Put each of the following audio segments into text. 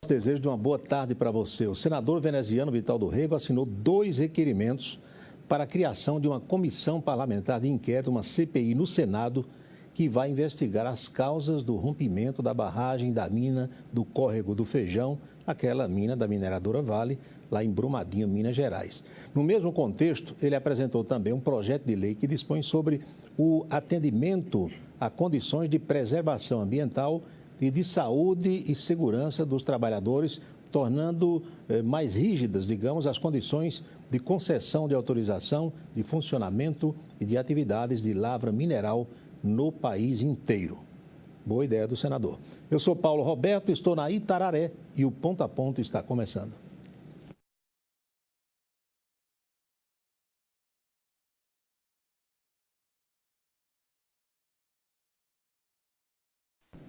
Desejo de uma boa tarde para você. O senador veneziano Vital do Rego assinou 2 requerimentos para a criação de uma comissão parlamentar de inquérito, uma CPI no Senado, que vai investigar as causas do rompimento da barragem da mina do Córrego do Feijão, aquela mina da mineradora Vale, lá em Brumadinho, Minas Gerais. No mesmo contexto, ele apresentou também um projeto de lei que dispõe sobre o atendimento a condições de preservação ambiental e de saúde e segurança dos trabalhadores, tornando mais rígidas, digamos, as condições de concessão de autorização, de funcionamento e de atividades de lavra mineral no país inteiro. Boa ideia do senador. Eu sou Paulo Roberto, estou na Itararé e o Ponto a Ponto está começando.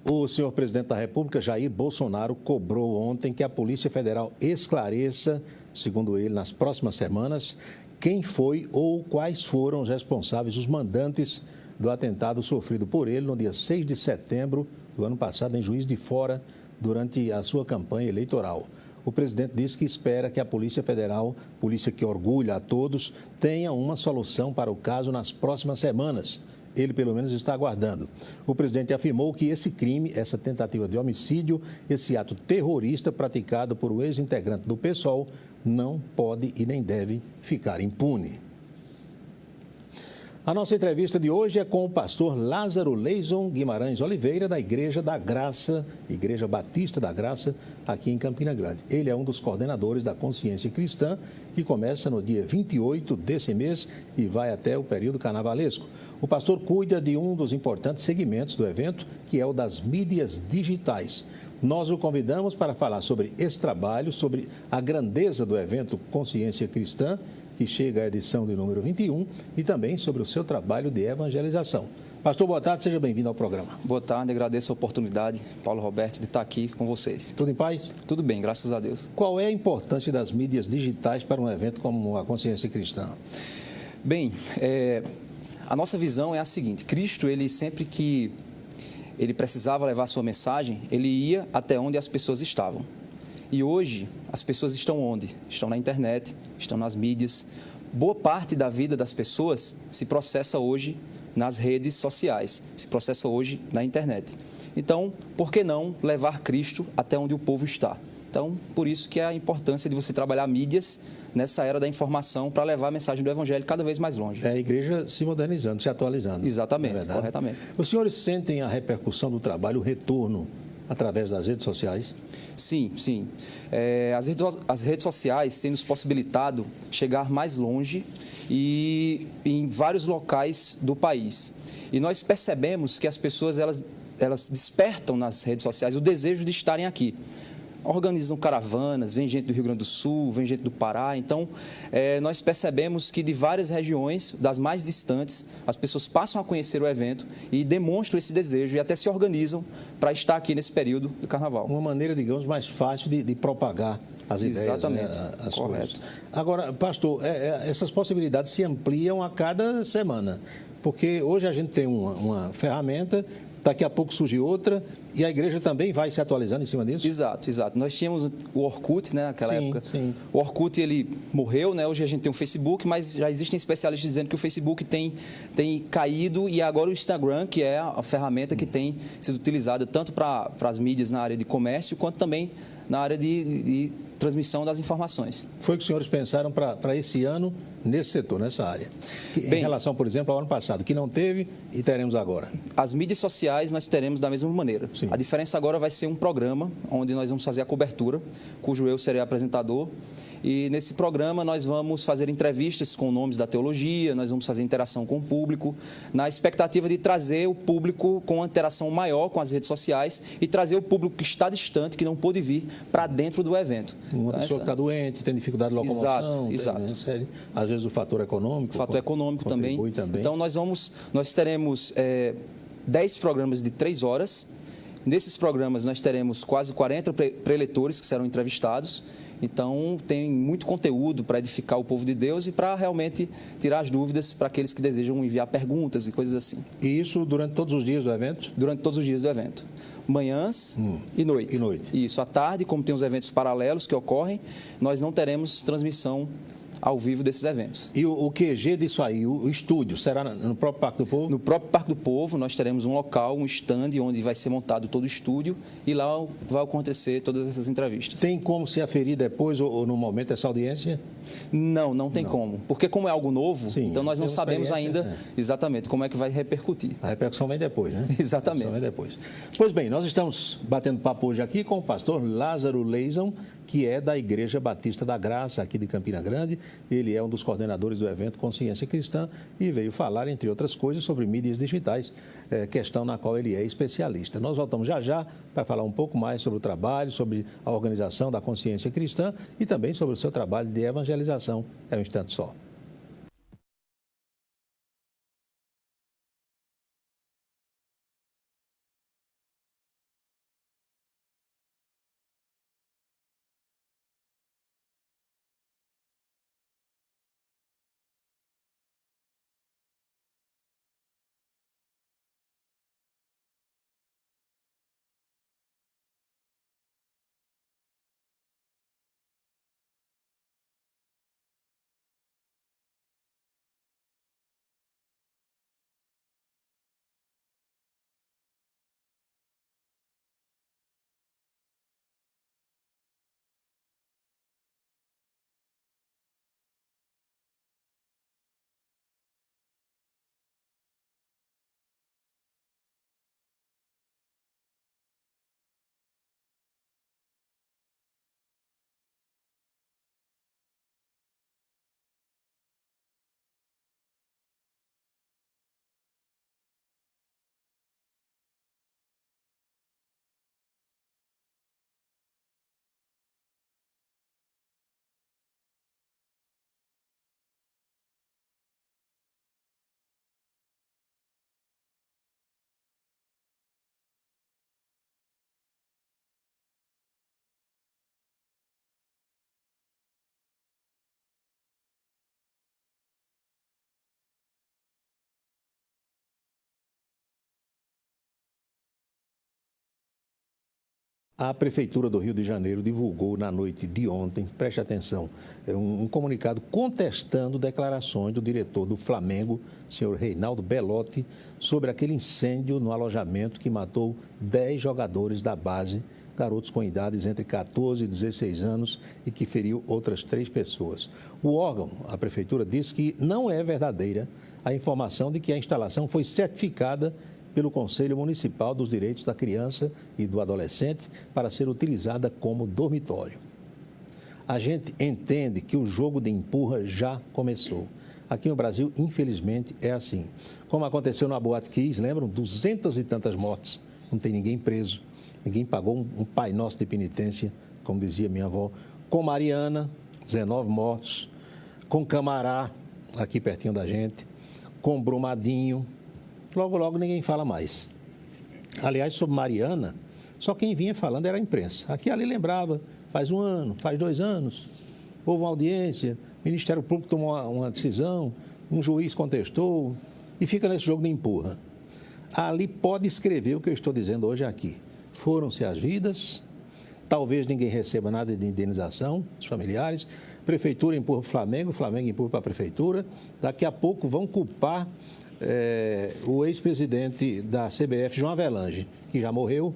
O senhor presidente da República, Jair Bolsonaro, cobrou ontem que a Polícia Federal esclareça, segundo ele, nas próximas semanas, quem foi ou quais foram os responsáveis, os mandantes do atentado sofrido por ele no dia 6 de setembro do ano passado, em Juiz de Fora, durante a sua campanha eleitoral. O presidente disse que espera que a Polícia Federal, polícia que orgulha a todos, tenha uma solução para o caso nas próximas semanas. Ele, pelo menos, está aguardando. O presidente afirmou que esse crime, essa tentativa de homicídio, esse ato terrorista praticado por um ex-integrante do PSOL, não pode e nem deve ficar impune. A nossa entrevista de hoje é com o pastor Lázaro Leison Guimarães Oliveira, da Igreja da Graça, Igreja Batista da Graça, aqui em Campina Grande. Ele é um dos coordenadores da Consciência Cristã, que começa no dia 28 desse mês e vai até o período carnavalesco. O pastor cuida de um dos importantes segmentos do evento, que é o das mídias digitais. Nós o convidamos para falar sobre esse trabalho, sobre a grandeza do evento Consciência Cristã, que chega à edição de número 21, e também sobre o seu trabalho de evangelização. Pastor, boa tarde, seja bem-vindo ao programa. Boa tarde, agradeço a oportunidade, Paulo Roberto, de estar aqui com vocês. Tudo em paz? Tudo bem, graças a Deus. Qual é a importância das mídias digitais para um evento como a Consciência Cristã? Bem, a nossa visão é a seguinte: Cristo, ele sempre que ele precisava levar a sua mensagem, ele ia até onde as pessoas estavam. E hoje, as pessoas estão onde? Estão na internet, estão nas mídias. Boa parte da vida das pessoas se processa hoje nas redes sociais, se processa hoje na internet. Então, por que não levar Cristo até onde o povo está? Então, por isso que é a importância de você trabalhar mídias nessa era da informação para levar a mensagem do Evangelho cada vez mais longe. É a igreja se modernizando, se atualizando. Exatamente, corretamente. Os senhores sentem a repercussão do trabalho, o retorno através das redes sociais? Sim, sim. As redes sociais têm nos possibilitado chegar mais longe e em vários locais do país. E nós percebemos que as pessoas elas despertam nas redes sociais o desejo de estarem aqui. Organizam caravanas, vem gente do Rio Grande do Sul, vem gente do Pará. Então, nós percebemos que de várias regiões, das mais distantes, as pessoas passam a conhecer o evento e demonstram esse desejo e até se organizam para estar aqui nesse período do Carnaval. Uma maneira, digamos, mais fácil de propagar as ideias. Exatamente, né? As correto. coisas. Agora, pastor, essas possibilidades se ampliam a cada semana, porque hoje a gente tem uma ferramenta, daqui a pouco surge outra, e a igreja também vai se atualizando em cima disso? Exato, exato. Nós tínhamos o Orkut, né, naquela época. Sim. O Orkut, ele morreu, né? Hoje a gente tem o Facebook, mas já existem especialistas dizendo que o Facebook tem caído, e agora o Instagram, que é a ferramenta que tem sido utilizada tanto para as mídias na área de comércio, quanto também na área de transmissão das informações. Foi o que os senhores pensaram para esse ano nesse setor, nessa área? Em relação, por exemplo, ao ano passado, que não teve e teremos agora? As mídias sociais nós teremos da mesma maneira. Sim. A diferença agora vai ser um programa onde nós vamos fazer a cobertura, cujo eu serei apresentador. E nesse programa nós vamos fazer entrevistas com nomes da teologia, nós vamos fazer interação com o público, na expectativa de trazer o público com uma interação maior com as redes sociais e trazer o público que está distante, que não pôde vir, para dentro do evento. Uma pessoa que está doente, tem dificuldade de locomoção. Exato. Né? Às vezes o fator econômico. O fator econômico também. Então nós teremos 10 programas de 3 horas. Nesses programas nós teremos quase 40 preletores que serão entrevistados Então, tem muito conteúdo para edificar o povo de Deus e para realmente tirar as dúvidas para aqueles que desejam enviar perguntas e coisas assim. E isso durante todos os dias do evento? Durante todos os dias do evento. Manhãs e noite. E noite. Isso. À tarde, como tem os eventos paralelos que ocorrem, nós não teremos transmissão ao vivo desses eventos. E o QG disso aí, o estúdio, será no próprio Parque do Povo? No próprio Parque do Povo, nós teremos um local, um stand, onde vai ser montado todo o estúdio e lá vai acontecer todas essas entrevistas. Tem como se aferir depois ou no momento essa audiência? Não tem como. Porque como é algo novo, Sim, então nós não sabemos ainda exatamente como é que vai repercutir. A repercussão vem depois, né? Exatamente. Vem depois. Pois bem, nós estamos batendo papo hoje aqui com o pastor Lázaro Leison, que é da Igreja Batista da Graça, aqui de Campina Grande. Ele é um dos coordenadores do evento Consciência Cristã e veio falar, entre outras coisas, sobre mídias digitais, questão na qual ele é especialista. Nós voltamos já para falar um pouco mais sobre o trabalho, sobre a organização da Consciência Cristã e também sobre o seu trabalho de evangelização. É um instante só. A Prefeitura do Rio de Janeiro divulgou na noite de ontem, preste atenção, um comunicado contestando declarações do diretor do Flamengo, senhor Reinaldo Belotti, sobre aquele incêndio no alojamento que matou 10 jogadores da base, garotos com idades entre 14 e 16 anos e que feriu outras 3 pessoas. O órgão, a Prefeitura, disse que não é verdadeira a informação de que a instalação foi certificada pelo Conselho Municipal dos Direitos da Criança e do Adolescente para ser utilizada como dormitório. A gente entende que o jogo de empurra já começou. Aqui no Brasil, infelizmente, é assim. Como aconteceu na Boate Kiss, lembram? 200 e tantas mortes, não tem ninguém preso, ninguém pagou um Pai Nosso de penitência, como dizia minha avó. Com Mariana, 19 mortos. Com Camará, aqui pertinho da gente. Com Brumadinho. Logo ninguém fala mais. Aliás, sobre Mariana, só quem vinha falando era a imprensa. Aqui ali lembrava, faz 1 ano, faz 2 anos, houve uma audiência, o Ministério Público tomou uma decisão, um juiz contestou e fica nesse jogo de empurra. Ali pode escrever o que eu estou dizendo hoje aqui. Foram-se as vidas, talvez ninguém receba nada de indenização, os familiares, Prefeitura empurra para o Flamengo, o Flamengo empurra para a Prefeitura, daqui a pouco vão culpar o ex-presidente da CBF, João Avelange, que já morreu,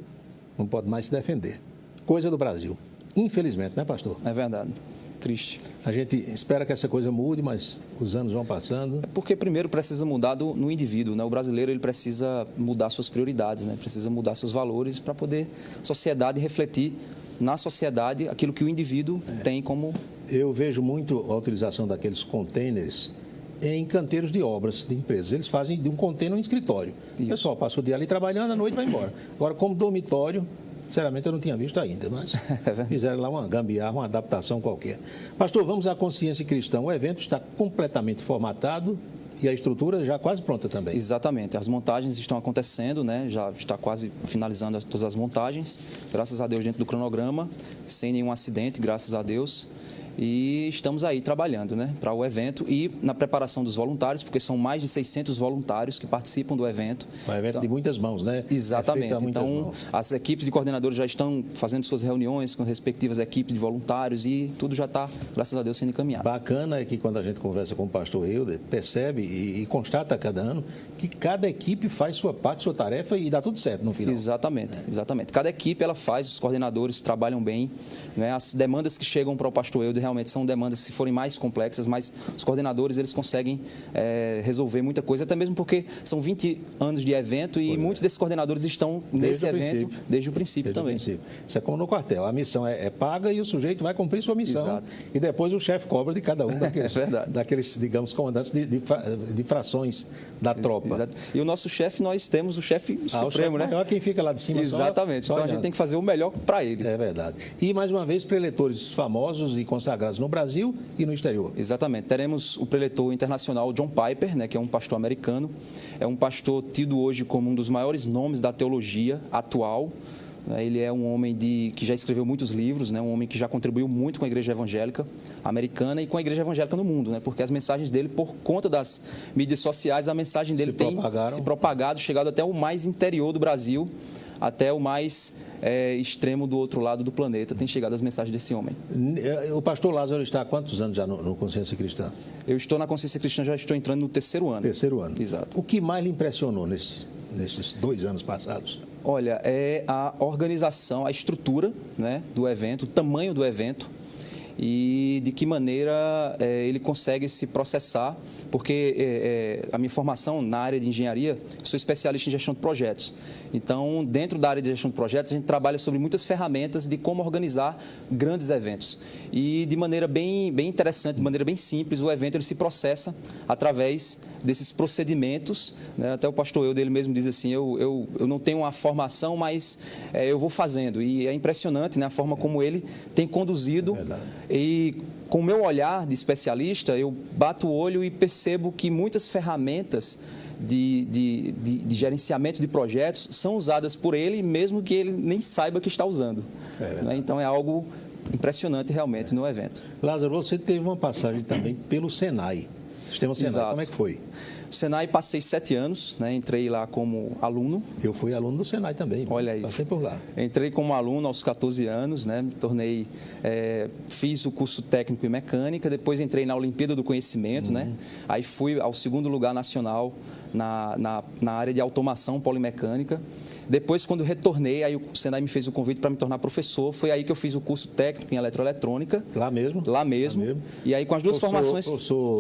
não pode mais se defender. Coisa do Brasil. Infelizmente, né, pastor? É verdade. Triste. A gente espera que essa coisa mude, mas os anos vão passando. É porque primeiro precisa mudar no indivíduo, né? O brasileiro ele precisa mudar suas prioridades, né? Precisa mudar seus valores para poder a sociedade refletir na sociedade aquilo que o indivíduo tem como... Eu vejo muito a utilização daqueles containers em canteiros de obras de empresas. Eles fazem de um container um escritório. Isso. O pessoal passa o dia ali trabalhando, à noite vai embora. Agora, como dormitório, sinceramente eu não tinha visto ainda, mas fizeram lá uma gambiarra, uma adaptação qualquer. Pastor, vamos à Consciência Cristã. O evento está completamente formatado E a estrutura já quase pronta também. Exatamente. As montagens estão acontecendo, né? Já está quase finalizando todas as montagens. Graças a Deus, dentro do cronograma, sem nenhum acidente, graças a Deus. E estamos aí trabalhando, né, para o evento e na preparação dos voluntários, porque são mais de 600 voluntários que participam do evento. É um evento então, de muitas mãos, né? Exatamente. Então, as equipes de coordenadores já estão fazendo suas reuniões com as respectivas equipes de voluntários e tudo já está, graças a Deus, sendo encaminhado. Bacana é que quando a gente conversa com o pastor Helder, percebe e constata a cada ano que cada equipe faz sua parte, sua tarefa e dá tudo certo no final. Exatamente, exatamente. Cada equipe ela faz, os coordenadores trabalham bem, né? As demandas que chegam para o pastor Helder realmente são demandas, se forem mais complexas, mas os coordenadores eles conseguem resolver muita coisa, até mesmo porque são 20 anos de evento e muitos desses coordenadores estão nesse evento desde o princípio também. Isso é como no quartel, a missão é paga e o sujeito vai cumprir sua missão. Exato. E depois o chefe cobra de cada um daqueles, daqueles digamos, comandantes de frações da tropa. Exato. E o nosso chefe, nós temos o chefe supremo, né? Maior, quem fica lá de cima. Exatamente, só então a gente tem que fazer o melhor para ele. É verdade. E mais uma vez, preletores famosos e consagrados no Brasil e no exterior. Exatamente. Teremos o preletor internacional John Piper, né, que é um pastor americano. É um pastor tido hoje como um dos maiores nomes da teologia atual. Ele é um homem que já escreveu muitos livros, né, um homem que já contribuiu muito com a igreja evangélica americana e com a igreja evangélica no mundo, né, porque as mensagens dele, por conta das mídias sociais, a mensagem dele tem se propagado, chegado até o mais interior do Brasil, até o mais extremo do outro lado do planeta, tem chegado as mensagens desse homem. O pastor Lázaro está há quantos anos já no Consciência Cristã? Eu estou na Consciência Cristã, já estou entrando no terceiro ano. Terceiro ano. Exato. O que mais lhe impressionou nesses 2 anos passados? Olha, é a organização, a estrutura, né, do evento, o tamanho do evento e de que maneira ele consegue se processar, porque a minha formação na área de engenharia, eu sou especialista em gestão de projetos. Então, dentro da área de gestão de projetos, a gente trabalha sobre muitas ferramentas de como organizar grandes eventos. E de maneira bem interessante, de maneira bem simples, o evento ele se processa através desses procedimentos, né? Até o pastor Helder ele mesmo diz assim, eu não tenho uma formação, mas eu vou fazendo. E é impressionante, né, a forma como ele tem conduzido. E com o meu olhar de especialista, eu bato o olho e percebo que muitas ferramentas de gerenciamento de projetos são usadas por ele, mesmo que ele nem saiba que está usando. Né? Então, é algo impressionante realmente no evento. Lázaro, você teve uma passagem também pelo Senai. Sistema Senai, Exato. Como é que foi? O Senai passei 7 anos, né? Entrei lá como aluno. Eu fui aluno do Senai também. Olha aí. Passei por lá. Entrei como aluno aos 14 anos, né? Me tornei, fiz o curso técnico em mecânica, depois entrei na Olimpíada do Conhecimento, né? Aí fui ao 2º lugar nacional na área de automação polimecânica. Depois, quando retornei, aí o Senai me fez o convite para me tornar professor. Foi aí que eu fiz o curso técnico em eletroeletrônica. Lá mesmo? Lá mesmo. E aí, com as duas formações,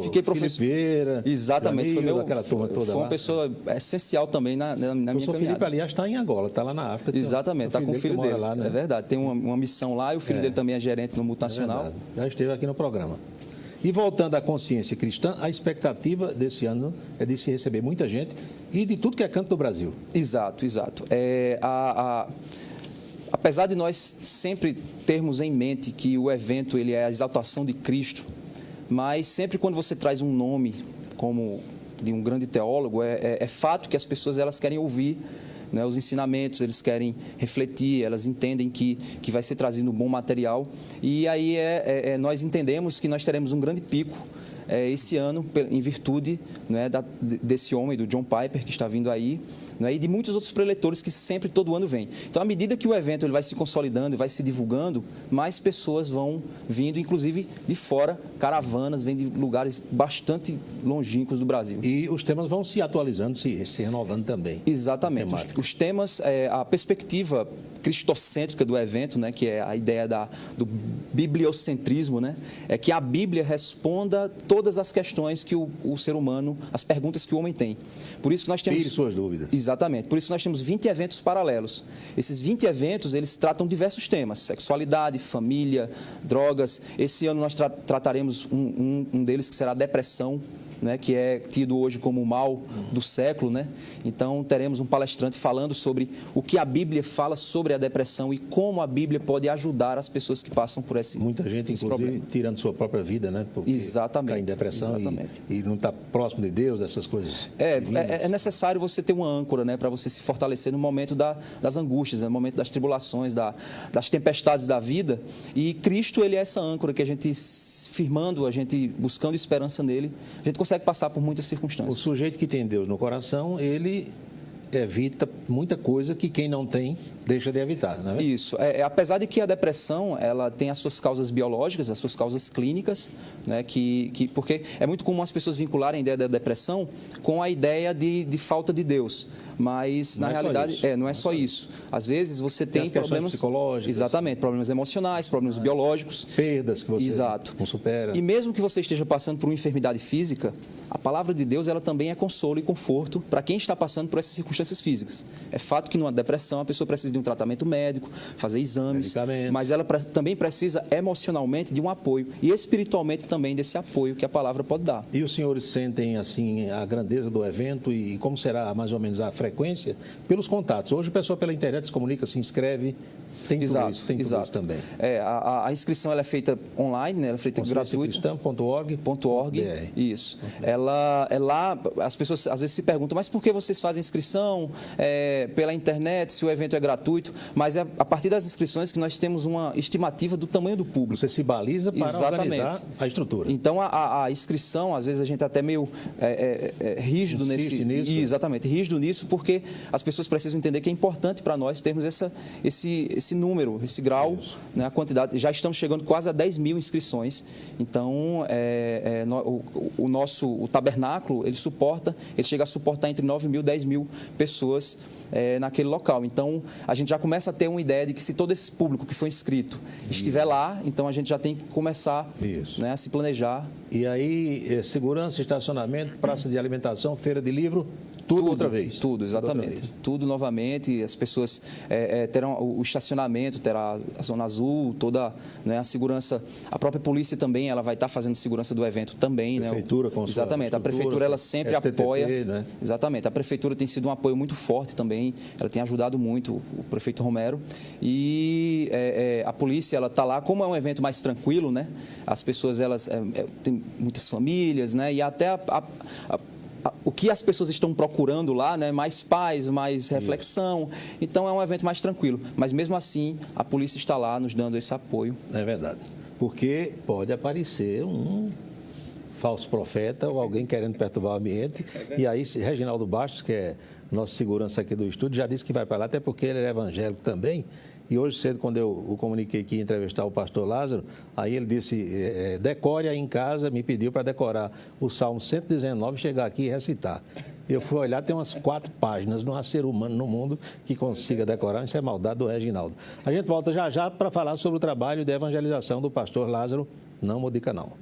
fiquei professor. Felipe Vieira, exatamente. Danilo, aquela turma toda foi uma pessoa essencial também na minha caminhada. O Felipe, aliás, está em Angola, está lá na África. Exatamente, está com o filho dele. Lá, né? É verdade, tem uma missão lá e o filho dele também é gerente no Multinacional. Já esteve aqui no programa. E voltando à Consciência Cristã, a expectativa desse ano é de se receber muita gente e de tudo que é canto do Brasil. Exato. Apesar de nós sempre termos em mente que o evento ele é a exaltação de Cristo, mas sempre quando você traz um nome como de um grande teólogo, é fato que as pessoas elas querem ouvir, né, os ensinamentos, eles querem refletir, elas entendem que vai ser trazido um bom material. E aí nós entendemos que nós teremos um grande pico esse ano, em virtude, né, desse homem, do John Piper, que está vindo aí, né, e de muitos outros preletores que sempre, todo ano, vêm. Então, à medida que o evento ele vai se consolidando e vai se divulgando, mais pessoas vão vindo, inclusive de fora, caravanas, vêm de lugares bastante longínquos do Brasil. E os temas vão se atualizando, se renovando também. Exatamente. Os temas, a perspectiva cristocêntrica do evento, né, que é a ideia do bibliocentrismo, né, é que a Bíblia responda todas as questões que o ser humano, as perguntas que o homem tem. Por isso que nós temos... Tire suas dúvidas. Exatamente. Por isso que nós temos 20 eventos paralelos. Esses 20 eventos, eles tratam diversos temas: sexualidade, família, drogas. Esse ano nós trataremos um deles que será a depressão. né, que é tido hoje como o mal do século, né? Então teremos um palestrante falando sobre o que a Bíblia fala sobre a depressão e como a Bíblia pode ajudar as pessoas que passam por Muita gente, esse inclusive, problema. tirando sua própria vida, né? Porque Exatamente. cai em depressão Exatamente. e não está próximo de Deus, essas coisas. É necessário você ter uma âncora, né, para você se fortalecer no momento das angústias, né, no momento das tribulações, das tempestades da vida. E Cristo, ele é essa âncora que a gente firmando, a gente buscando esperança nele, a gente consegue passar por muitas O circunstâncias. sujeito que tem Deus no coração, ele evita muita coisa que quem não tem deixa de evitar, não é? Isso. Apesar de que a depressão ela tem as suas causas biológicas, as suas causas clínicas, né, porque é muito comum as pessoas vincularem a ideia da depressão com a ideia de falta de Deus. Mas, na realidade, não é só isso. Às vezes você tem problemas psicológicos. Exatamente, problemas emocionais, problemas biológicos. Perdas que você Exato. não supera. E mesmo que você esteja passando por uma enfermidade física, a palavra de Deus ela também é consolo e conforto para quem está passando por essas circunstâncias físicas. É fato que numa depressão a pessoa precisa de um tratamento médico, fazer exames, mas ela também precisa emocionalmente de um apoio e espiritualmente também desse apoio que a palavra pode dar. E os senhores sentem assim a grandeza do evento e como será mais ou menos a frequência pelos contatos? Hoje a pessoa pela internet se comunica, se inscreve, tem tudo isso, tudo isso também. A inscrição ela é feita online, né? Ela é feita gratuita. Cristão.org.org. Isso. Ela é lá, as pessoas às vezes se perguntam, mas por que vocês fazem inscrição pela internet, se o evento é gratuito? Mas é a partir das inscrições que nós temos uma estimativa do tamanho do público. Você se baliza para organizar a estrutura. Então, a inscrição, às vezes a gente é até meio rígido nisso. Exatamente, rígido nisso, porque as pessoas precisam entender que é importante para nós termos esse número, esse grau, né, a quantidade. Já estamos chegando quase a 10 mil inscrições. Então, o tabernáculo, ele chega a suportar entre 9 mil e 10 mil pessoas naquele local. Então, a gente já começa a ter uma ideia de que se todo esse público que foi inscrito estiver lá, então a gente já tem que começar, né, a se planejar. E aí, segurança, estacionamento, praça de alimentação, feira de livro, tudo outra vez. Tudo, exatamente. Tudo novamente. As pessoas terão o estacionamento, terá a zona azul, toda, né, a segurança. A própria polícia também, ela vai estar fazendo segurança do evento também. Prefeitura, né? Exatamente. A prefeitura, ela sempre STTP, apoia. Né? Exatamente. A prefeitura tem sido um apoio muito forte também. Ela tem ajudado muito, o prefeito Romero. E a polícia, ela está lá, como é um evento mais tranquilo, né? As pessoas, elas têm muitas famílias, né? E até o que as pessoas estão procurando lá, né? Mais paz, mais reflexão. Então, é um evento mais tranquilo. Mas, mesmo assim, a polícia está lá nos dando esse apoio. É verdade. Porque pode aparecer um falso profeta ou alguém querendo perturbar o ambiente. E aí, Reginaldo Bastos, que é nosso segurança aqui do estúdio, já disse que vai para lá, até porque ele é evangélico também. E hoje cedo, quando eu o comuniquei que ia entrevistar o pastor Lázaro, aí ele disse, decore aí em casa, me pediu para decorar o Salmo 119, chegar aqui e recitar. Eu fui olhar, tem umas 4 páginas, não há ser humano no mundo que consiga decorar, isso é maldade do Reginaldo. A gente volta já já para falar sobre o trabalho de evangelização do pastor Lázaro. Não mude de canal.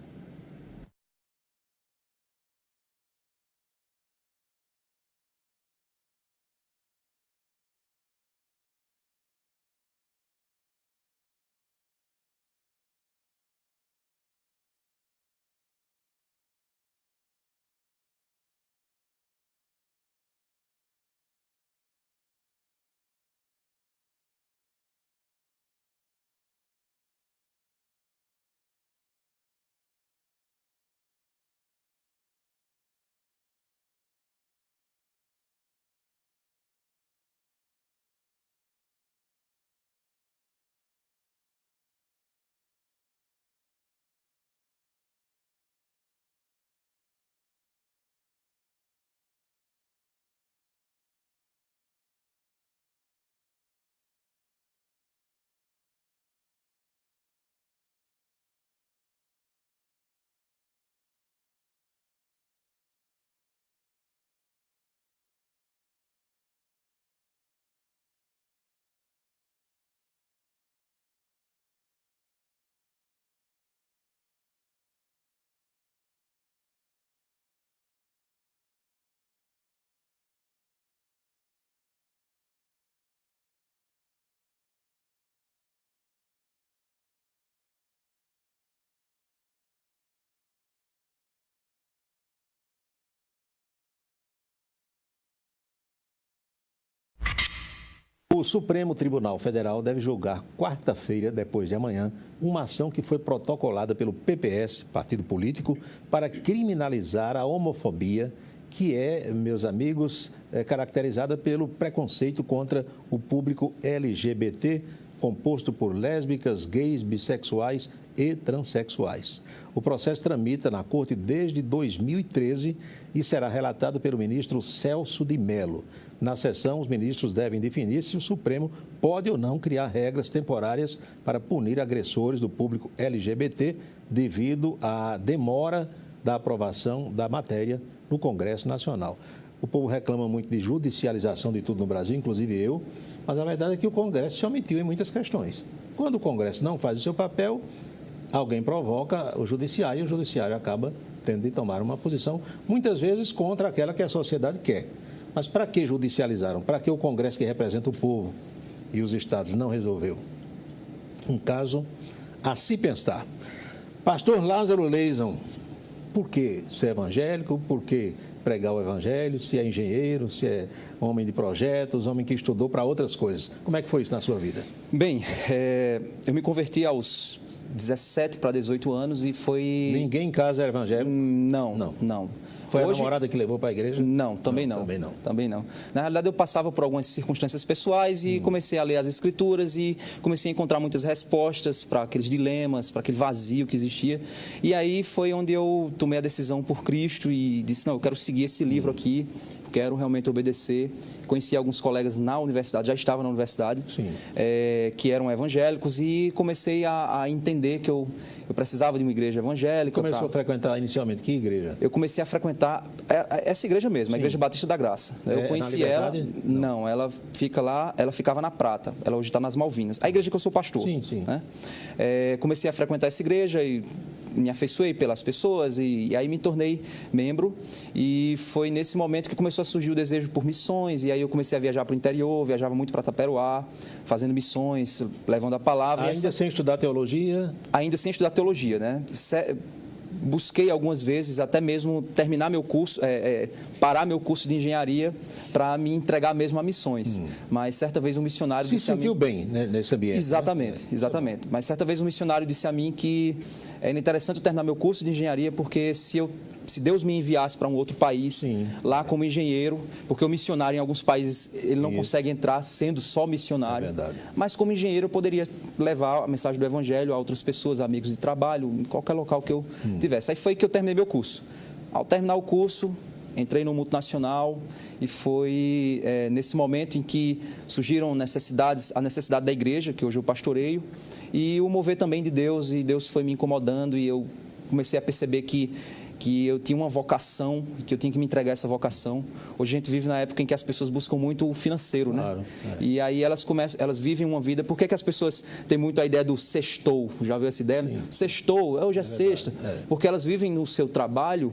O Supremo Tribunal Federal deve julgar quarta-feira, depois de amanhã, uma ação que foi protocolada pelo PPS, partido político, para criminalizar a homofobia, que é, meus amigos, caracterizada pelo preconceito contra o público LGBT, composto por lésbicas, gays, bissexuais e transexuais. O processo tramita na Corte desde 2013 e será relatado pelo ministro Celso de Mello. Na sessão, os ministros devem definir se o Supremo pode ou não criar regras temporárias para punir agressores do público LGBT devido à demora da aprovação da matéria no Congresso Nacional. O povo reclama muito de judicialização de tudo no Brasil, inclusive eu, mas a verdade é que o Congresso se omitiu em muitas questões. Quando o Congresso não faz o seu papel, alguém provoca o Judiciário e o Judiciário acaba tendo de tomar uma posição, muitas vezes contra aquela que a sociedade quer. Mas para que judicializaram? Para que o Congresso que representa o povo e os estados não resolveu? Um caso a se pensar. Pastor Lázaro Leison, por que ser evangélico? Por que pregar o evangelho? Se é engenheiro, se é homem de projetos, homem que estudou para outras coisas. Como é que foi isso na sua vida? Bem, eu me converti aos 17 para 18 anos e foi... Ninguém em casa era evangélico? Não. Foi a namorada que levou para a igreja? Não, também não. Também não. Na realidade, eu passava por algumas circunstâncias pessoais e comecei a ler as Escrituras e comecei a encontrar muitas respostas para aqueles dilemas, para aquele vazio que existia. E aí foi onde eu tomei a decisão por Cristo e disse, não, eu quero seguir esse livro aqui, quero realmente obedecer. Conheci alguns colegas na universidade, já estava na universidade, que eram evangélicos e comecei a entender que eu precisava de uma igreja evangélica. Começou a frequentar inicialmente que igreja? Eu comecei a frequentar essa igreja mesmo, a Igreja Batista da Graça. Eu conheci ela. Não, ela fica lá, ela ficava na Prata. Ela hoje está nas Malvinas. A igreja que eu sou pastor. Sim. Né? Comecei a frequentar essa igreja e me afeiçoei pelas pessoas e aí me tornei membro. E foi nesse momento que começou a surgir o desejo por missões. E aí eu comecei a viajar para o interior, viajava muito para Taperoá, fazendo missões, levando a palavra. Ainda sem estudar teologia? Ainda sem estudar teologia, né? Busquei algumas vezes até mesmo terminar meu curso, parar meu curso de engenharia para me entregar mesmo a missões. Mas certa vez um missionário disse a mim... Se sentiu bem, né, nesse ambiente? Exatamente, né? Exatamente. Mas certa vez um missionário disse a mim que era interessante eu terminar meu curso de engenharia porque se Deus me enviasse para um outro país, lá como engenheiro, porque o missionário em alguns países ele não consegue entrar sendo só missionário, mas como engenheiro eu poderia levar a mensagem do evangelho a outras pessoas, amigos de trabalho, em qualquer local que eu tivesse. Aí foi que eu terminei meu curso. Ao terminar o curso, entrei no multinacional e foi nesse momento em que surgiram a necessidade da igreja, que hoje eu pastoreio, e o mover também de Deus, e Deus foi me incomodando e eu comecei a perceber que eu tinha uma vocação, que eu tinha que me entregar essa vocação. Hoje a gente vive na época em que as pessoas buscam muito o financeiro, né? Claro, E aí elas vivem uma vida... Por que as pessoas têm muito a ideia do sextou? Já viu essa ideia? Sim. Sextou, hoje é sexta. Porque elas vivem no seu trabalho,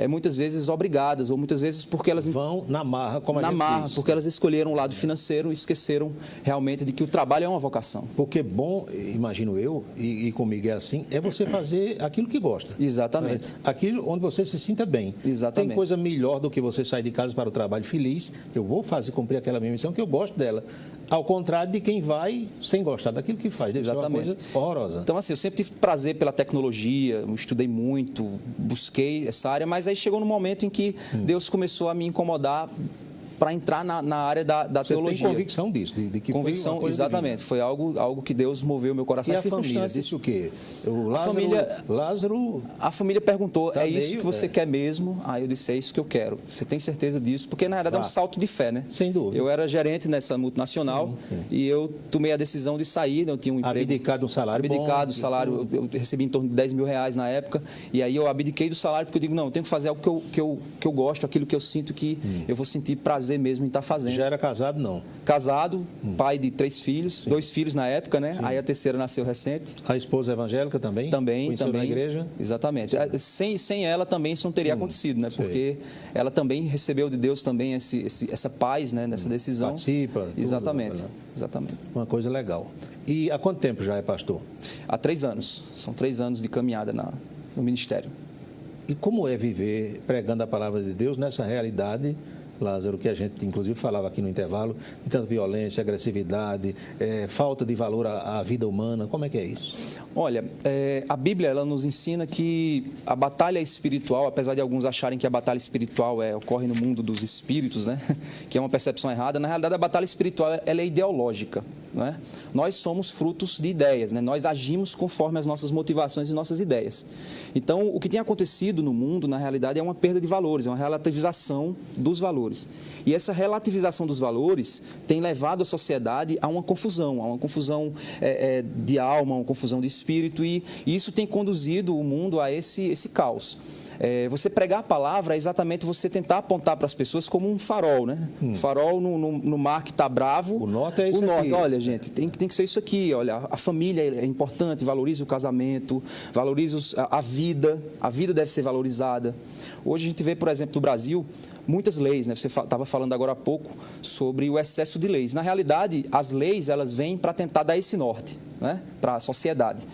muitas vezes obrigadas, ou muitas vezes porque elas... Vão na marra, como a gente diz. Porque elas escolheram o lado financeiro e esqueceram realmente de que o trabalho é uma vocação. Porque bom, imagino eu, e comigo é assim, é você fazer aquilo que gosta. Exatamente. Aquilo onde você se sinta bem. Exatamente. Tem coisa melhor do que você sair de casa para o trabalho feliz. Eu vou cumprir aquela minha missão que eu gosto dela. Ao contrário de quem vai sem gostar daquilo que faz. Deve ser uma coisa horrorosa. Então, assim, eu sempre tive prazer pela tecnologia, eu estudei muito, busquei essa área, mas aí chegou no momento em que Deus começou a me incomodar para entrar na área da teologia. Você tem convicção disso? De que convicção, foi uma coisa exatamente. Divina. Foi algo que Deus moveu meu coração. E a família disse o quê? A família perguntou, isso que você quer mesmo? Aí eu disse, é isso que eu quero. Você tem certeza disso? Porque, na verdade, é um salto de fé, né? Sem dúvida. Eu era gerente nessa multinacional e eu tomei a decisão de sair, eu tinha um emprego... Abdicado um salário bom. Abdicado do salário, eu recebi em torno de R$10 mil na época, e aí eu abdiquei do salário porque eu digo, não, eu tenho que fazer algo que eu gosto, aquilo que eu sinto que eu vou sentir prazer mesmo em estar fazendo. Já era casado, não? Casado, pai de 3 filhos, 2 filhos na época, né? Aí a terceira nasceu recente. A esposa evangélica também? Também. Na igreja? Exatamente. Sem ela também isso não teria acontecido, né? Porque ela também recebeu de Deus também essa paz, né? Nessa decisão. Participa. Exatamente. Tudo, né? Exatamente. Uma coisa legal. E há quanto tempo já é pastor? Há 3 anos. São 3 anos de caminhada no ministério. E como é viver pregando a palavra de Deus nessa realidade Lázaro, que a gente inclusive falava aqui no intervalo, de tanta violência, agressividade, falta de valor à vida humana. Como é que é isso? Olha, a Bíblia ela nos ensina que a batalha espiritual, apesar de alguns acharem que a batalha espiritual ocorre no mundo dos espíritos, né? Que é uma percepção errada, na realidade a batalha espiritual ela é ideológica. Né? Nós somos frutos de ideias, né? Nós agimos conforme as nossas motivações e nossas ideias. Então, o que tem acontecido no mundo, na realidade, é uma perda de valores, é uma relativização dos valores. E essa relativização dos valores tem levado a sociedade a uma confusão de alma, uma confusão de espírito, e isso tem conduzido o mundo a esse caos. Você pregar a palavra é exatamente você tentar apontar para as pessoas como um farol, né? Farol no mar que está bravo. O norte é isso aqui. Norte, olha, gente, tem que ser isso aqui. Olha, a família é importante, valorize o casamento, valorize a vida deve ser valorizada. Hoje a gente vê, por exemplo, no Brasil, muitas leis, né? Você estava falando agora há pouco sobre o excesso de leis. Na realidade, as leis elas vêm para tentar dar esse norte, né? Para a sociedade.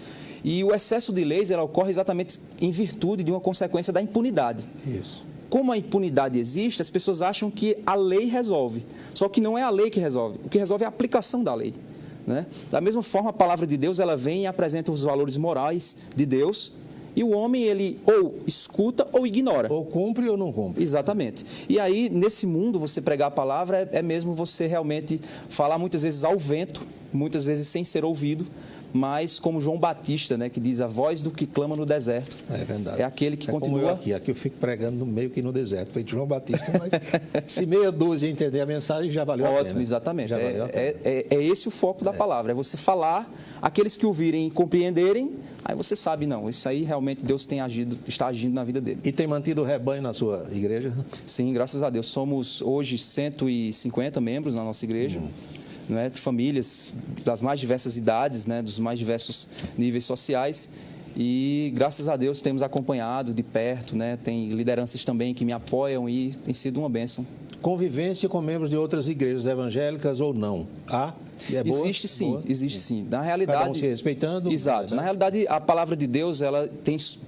E o excesso de leis ela ocorre exatamente em virtude de uma consequência da impunidade. Isso. Como a impunidade existe, as pessoas acham que a lei resolve. Só que não é a lei que resolve. O que resolve é a aplicação da lei. Né? Da mesma forma, a palavra de Deus ela vem e apresenta os valores morais de Deus. E o homem, ele ou escuta ou ignora. Ou cumpre ou não cumpre. Exatamente. E aí, nesse mundo, você pregar a palavra é mesmo você realmente falar muitas vezes ao vento, muitas vezes sem ser ouvido, mas como João Batista, né, que diz a voz do que clama no deserto. É verdade. É aquele que continua... Como eu aqui eu fico pregando meio que no deserto, feito João Batista, mas se meia dúzia entender a mensagem, já valeu a pena. Ótimo, exatamente. Já valeu a pena. É esse o foco da palavra, é você falar, aqueles que ouvirem e compreenderem, aí você sabe, não, isso aí realmente Deus está agindo na vida dele. E tem mantido o rebanho na sua igreja? Sim, graças a Deus. Somos hoje 150 membros na nossa igreja. Né, de famílias das mais diversas idades, né, dos mais diversos níveis sociais, e graças a Deus temos acompanhado de perto, né, tem lideranças também que me apoiam e tem sido uma bênção. Convivência com membros de outras igrejas evangélicas ou não? É boa? Existe sim, boa? Existe sim. Na realidade, cada um se respeitando? Exato. Na realidade, a palavra de Deus ela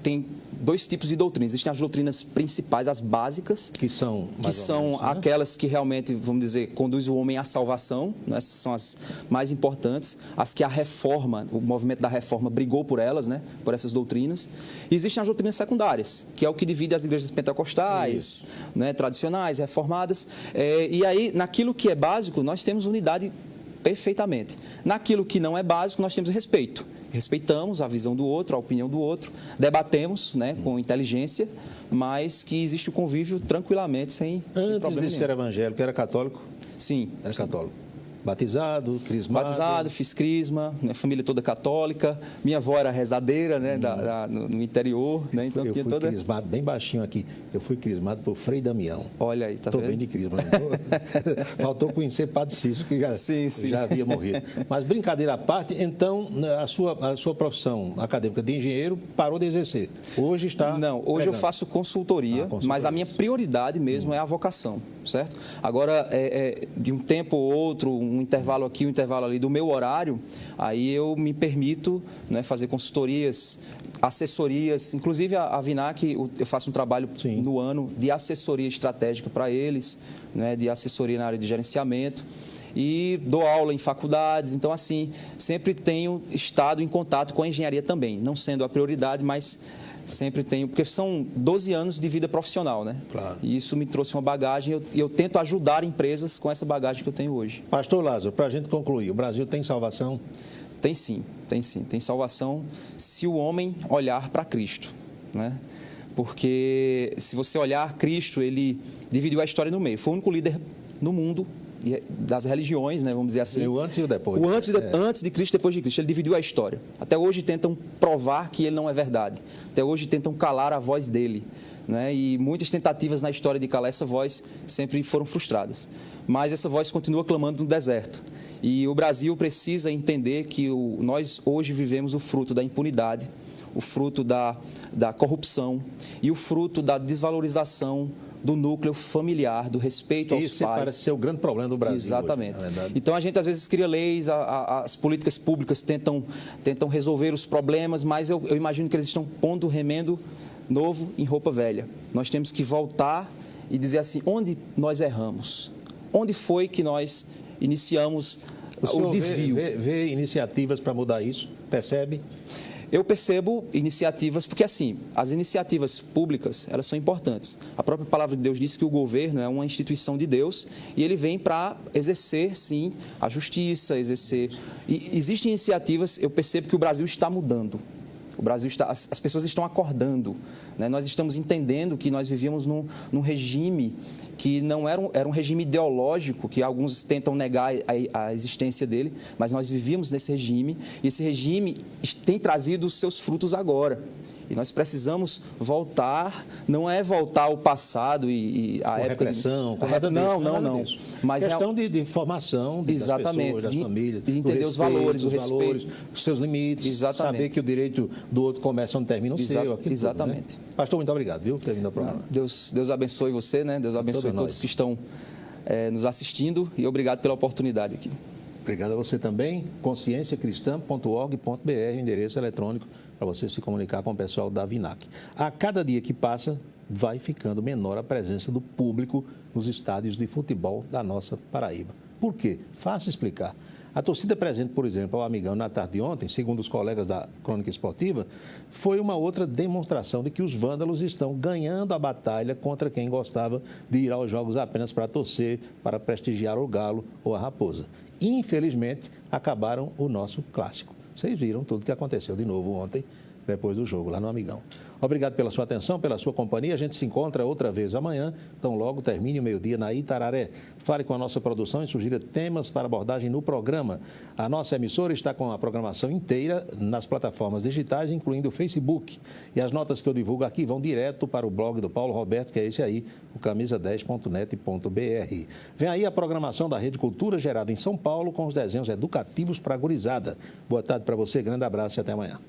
tem dois tipos de doutrinas. Existem as doutrinas principais, as básicas, que são aquelas que realmente, vamos dizer, conduzem o homem à salvação, né? Essas são as mais importantes, as que a reforma, o movimento da reforma brigou por elas, né? Por essas doutrinas. E existem as doutrinas secundárias, que é o que divide as igrejas pentecostais, né? Tradicionais, reformadas. E aí, naquilo que é básico, nós temos unidade perfeitamente. Naquilo que não é básico, nós temos respeito. Respeitamos a visão do outro, a opinião do outro, debatemos, né, com inteligência, mas que existe o convívio tranquilamente, sem problema nenhum. Antes de ser evangélico, era católico? Sim. Era católico. Batizado, crismado? Batizado, fiz crisma, minha família toda católica, minha avó era rezadeira, né, no interior, né, então eu tinha fui toda... crismado, bem baixinho aqui, eu fui crismado por Frei Damião. Olha aí, tá vendo? Estou bem de crisma. Faltou conhecer Padre Cícero, que já havia morrido. Mas brincadeira à parte, então, a sua profissão acadêmica de engenheiro parou de exercer. Hoje está... Não, hoje eu faço consultoria, mas a minha prioridade mesmo é a vocação, certo? Agora, de um tempo ou outro, um intervalo aqui, um intervalo ali do meu horário, aí eu me permito, né, fazer consultorias, assessorias, inclusive a Vinac, eu faço um trabalho no ano de assessoria estratégica para eles, né, de assessoria na área de gerenciamento, e dou aula em faculdades, então assim, sempre tenho estado em contato com a engenharia também, não sendo a prioridade, mas sempre tenho, porque são 12 anos de vida profissional, né? Claro. E isso me trouxe uma bagagem e eu tento ajudar empresas com essa bagagem que eu tenho hoje. Pastor Lázaro, para a gente concluir, o Brasil tem salvação? Tem sim, tem sim. Tem salvação se o homem olhar para Cristo, né? Porque se você olhar, Cristo, ele dividiu a história no meio. Foi o único líder no mundo das religiões, né, vamos dizer assim. O antes e o depois. O antes de Cristo e depois de Cristo. Ele dividiu a história. Até hoje tentam provar que ele não é verdade. Até hoje tentam calar a voz dele. Né? E muitas tentativas na história de calar essa voz sempre foram frustradas. Mas essa voz continua clamando no deserto. E o Brasil precisa entender que nós hoje vivemos o fruto da impunidade, o fruto da corrupção e o fruto da desvalorização do núcleo familiar, do respeito aos pais. Isso parece ser o grande problema do Brasil. Exatamente. Hoje, então, a gente às vezes cria leis, as políticas públicas tentam resolver os problemas, mas eu imagino que eles estão pondo remendo novo em roupa velha. Nós temos que voltar e dizer assim, onde nós erramos? Onde foi que nós iniciamos o desvio? Vê iniciativas para mudar isso? Percebe? Eu percebo iniciativas, porque assim, as iniciativas públicas, elas são importantes. A própria palavra de Deus diz que o governo é uma instituição de Deus e ele vem para exercer, sim, a justiça, exercer... E existem iniciativas, eu percebo que o Brasil está mudando. O Brasil está, as pessoas estão acordando, né? Nós estamos entendendo que nós vivíamos num regime que não era um regime ideológico, que alguns tentam negar a existência dele, mas nós vivíamos nesse regime e esse regime tem trazido os seus frutos agora. E nós precisamos voltar, não é voltar ao passado e a época... Repressão, não. Mas questão de formação das pessoas, das famílias. De entender os valores, o respeito. Os seus limites. Exatamente. Saber que o direito do outro começa onde termina o seu. Exatamente. Tudo, né? Pastor, muito obrigado, viu, por ter vindo ao programa. Deus abençoe você, né? Deus abençoe todos que estão nos assistindo e obrigado pela oportunidade aqui. Obrigado a você também. conscienciacristã.org.br, endereço eletrônico para você se comunicar com o pessoal da Vinac. A cada dia que passa, vai ficando menor a presença do público nos estádios de futebol da nossa Paraíba. Por quê? Fácil explicar. A torcida presente, por exemplo, ao Amigão na tarde de ontem, segundo os colegas da Crônica Esportiva, foi uma outra demonstração de que os vândalos estão ganhando a batalha contra quem gostava de ir aos jogos apenas para torcer, para prestigiar o Galo ou a Raposa. Infelizmente, acabaram o nosso clássico. Vocês viram tudo o que aconteceu de novo ontem, depois do jogo lá no Amigão. Obrigado pela sua atenção, pela sua companhia. A gente se encontra outra vez amanhã, então logo termine o meio-dia na Itararé. Fale com a nossa produção e sugira temas para abordagem no programa. A nossa emissora está com a programação inteira nas plataformas digitais, incluindo o Facebook. E as notas que eu divulgo aqui vão direto para o blog do Paulo Roberto, que é esse aí, o camisa10.net.br. Vem aí a programação da Rede Cultura, gerada em São Paulo, com os desenhos educativos para a gurizada. Boa tarde para você, grande abraço e até amanhã.